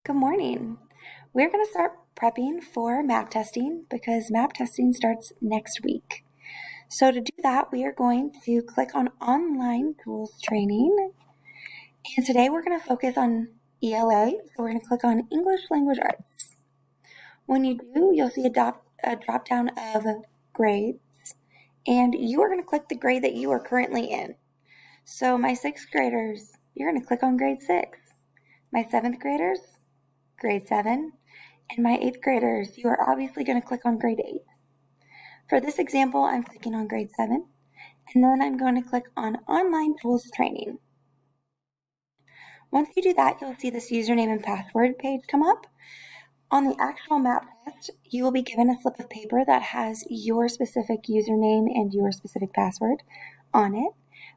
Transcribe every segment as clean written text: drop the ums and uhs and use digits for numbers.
Good morning. We're going to start prepping for map testing because map testing starts next week. So to do that, we are going to click on Online Tools Training. And today we're going to focus on ELA. So we're going to click on English Language Arts. When you do, you'll see a drop down of grades. And you are going to click the grade that you are currently in. So my 6th graders, you're going to click on grade 6. My 7th graders, grade 7, and my 8th graders, you are obviously going to click on grade 8. For this example, I'm clicking on grade 7, and then I'm going to click on Online Tools Training. Once you do that, you'll see this username and password page come up. On the actual map test, you will be given a slip of paper that has your specific username and your specific password on it.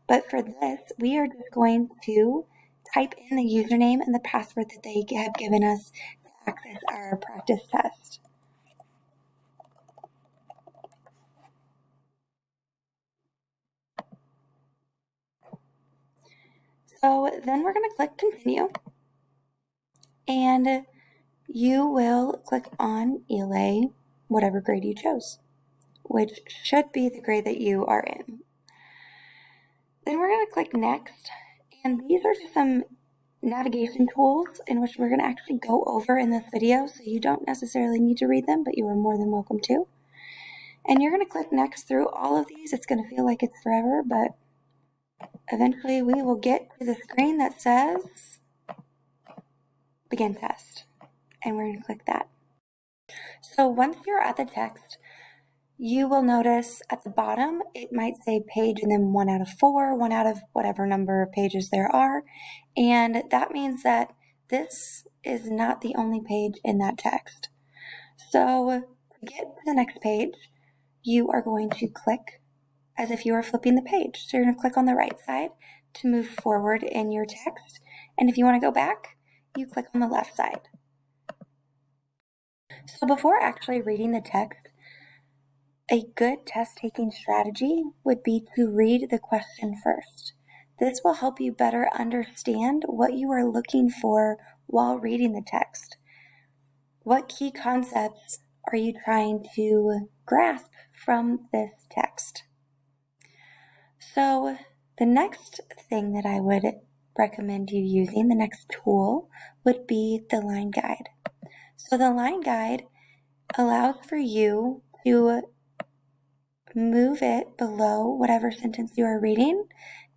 But for this, we are just going to type in the username and the password that they have given us to access our practice test. So then we're going to click continue, and you will click on ELA, whatever grade you chose, which should be the grade that you are in. Then we're going to click next, and these are just some navigation tools in which we're going to actually go over in this video, so you don't necessarily need to read them, but you are more than welcome to. And you're going to click next through all of these. It's going to feel like it's forever, but eventually we will get to the screen that says Begin Test, and we're going to click that. So once you're at the text, you will notice at the bottom, it might say page and then 1 out of 4, 1 out of whatever number of pages there are. And that means that this is not the only page in that text. So to get to the next page, you are going to click as if you were flipping the page. So you're going to click on the right side to move forward in your text. And if you want to go back, you click on the left side. So before actually reading the text, a good test-taking strategy would be to read the question first. This will help you better understand what you are looking for while reading the text. What key concepts are you trying to grasp from this text? So the next thing that I would recommend you using, the next tool, would be the line guide. So the line guide allows for you to move it below whatever sentence you are reading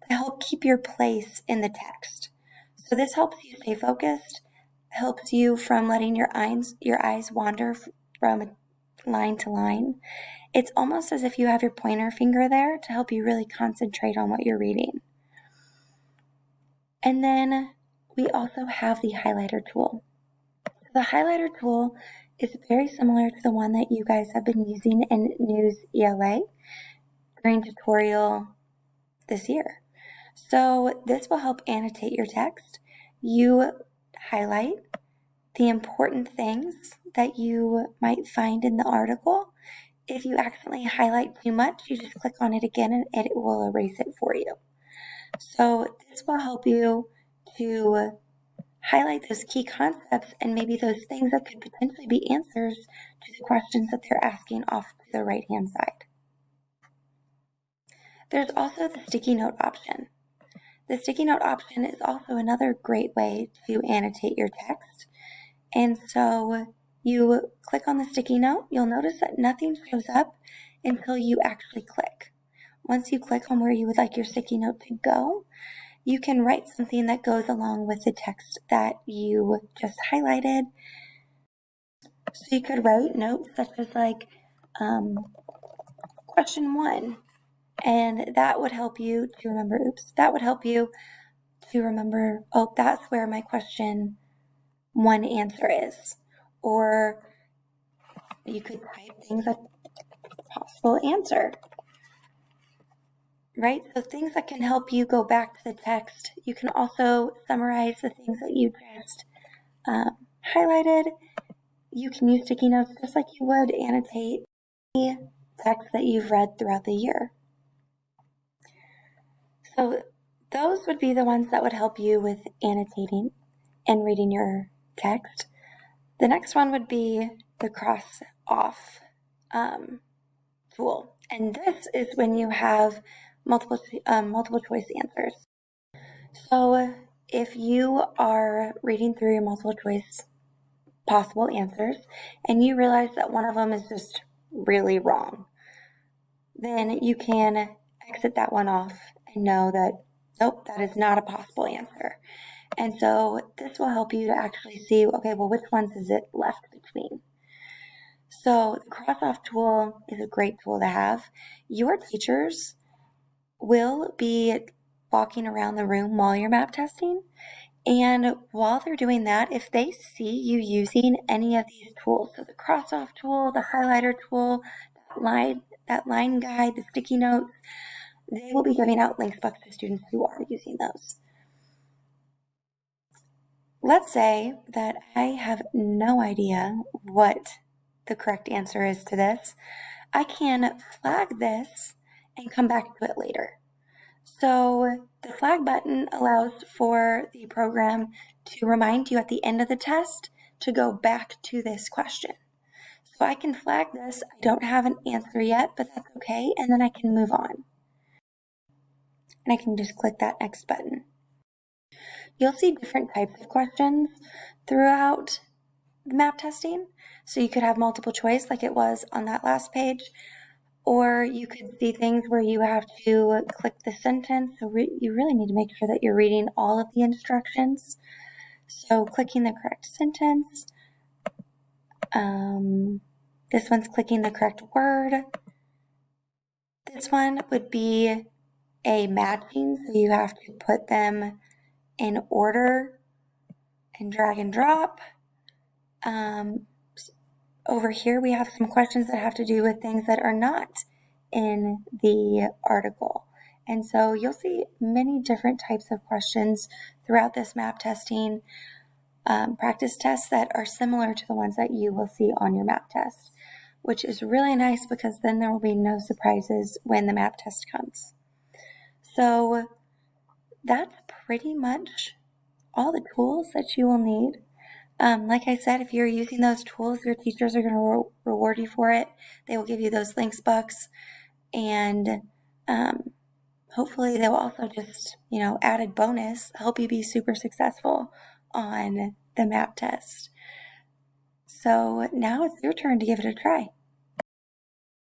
to help keep your place in the text. So this helps you stay focused, helps you from letting your eyes wander from line to line. It's almost as if you have your pointer finger there to help you really concentrate on what you're reading. And then we also have the highlighter tool. So the highlighter tool is very similar to the one that you guys have been using in News ELA during tutorial this year. So this will help annotate your text. You highlight the important things that you might find in the article. If you accidentally highlight too much, you just click on it again and it will erase it for you. So this will help you to highlight those key concepts and maybe those things that could potentially be answers to the questions that they're asking off to the right-hand side. There's also the sticky note option. The sticky note option is also another great way to annotate your text. And so you click on the sticky note, you'll notice that nothing shows up until you actually click. Once you click on where you would like your sticky note to go, you can write something that goes along with the text that you just highlighted. So you could write notes such as like question 1, and that would help you to remember, oh, that's where my question 1 answer is. Or you could type things like possible answer. Right? So things that can help you go back to the text. You can also summarize the things that you just highlighted. You can use sticky notes just like you would annotate the text that you've read throughout the year. So those would be the ones that would help you with annotating and reading your text. The next one would be the cross off tool. And this is when you have multiple choice answers. So if you are reading through your multiple choice possible answers and you realize that one of them is just really wrong, then you can exit that one off and know that, nope, that is not a possible answer. And so this will help you to actually see, okay, well, which ones is it left between? So the cross-off tool is a great tool to have. Your teachers will be walking around the room while you're map testing. And while they're doing that, if they see you using any of these tools, so the cross-off tool, the highlighter tool, that line guide, the sticky notes, they will be giving out links books to students who are using those. Let's say that I have no idea what the correct answer is to this. I can flag this and come back to it later. So the flag button allows for the program to remind you at the end of the test to go back to this question. So I can flag this. I don't have an answer yet, but that's okay. And then I can move on. And I can just click that next button. You'll see different types of questions throughout the map testing. So you could have multiple choice like it was on that last page, or you could see things where you have to click the sentence. So you really need to make sure that you're reading all of the instructions. So clicking the correct sentence. This one's clicking the correct word. This one would be a matching, so you have to put them in order and drag and drop. Over here we have some questions that have to do with things that are not in the article. And so you'll see many different types of questions throughout this map testing practice tests that are similar to the ones that you will see on your map test, which is really nice because then there will be no surprises when the map test comes. So that's pretty much all the tools that you will need. Like I said, if you're using those tools, your teachers are going to reward you for it. They will give you those links books, and hopefully they will also just, added bonus, help you be super successful on the map test. So now it's your turn to give it a try.